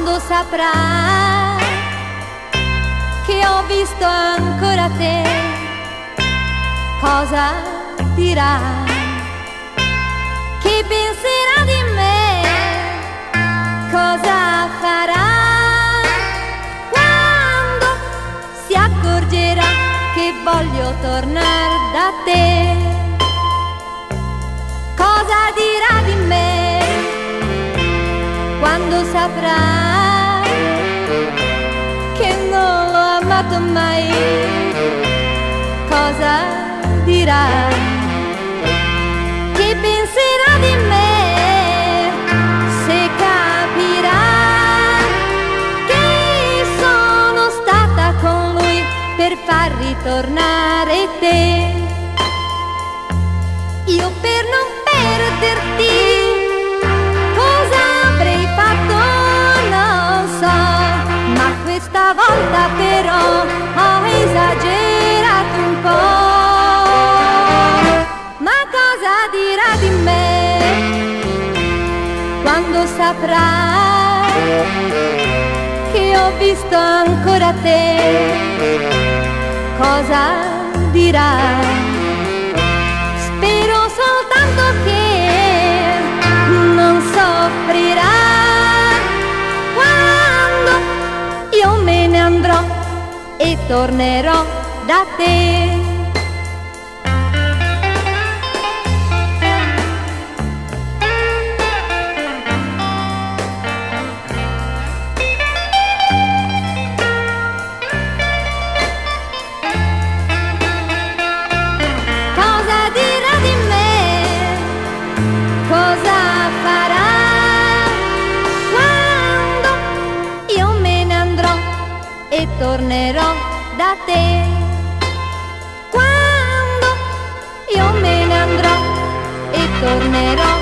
quando saprà che ho visto ancora te, cosa dirà? Che penserà di me? Cosa farà? Quando si accorgerà che voglio tornare da te, cosa dirà di me? Quando saprà che non l'ho amato mai, cosa dirà? Che penserà di me se capirà che sono stata con lui per far ritornare te? Io per non perderti cosa avrei fatto non so, ma questa volta però ho esagerato un po'. Ma cosa dirà di me quando saprà che ho visto ancora te? Cosa dirà? Spero soltanto che non soffrirà quando io me ne andrò e tornerò da te. E tornerò da te. Quando io me ne andrò e tornerò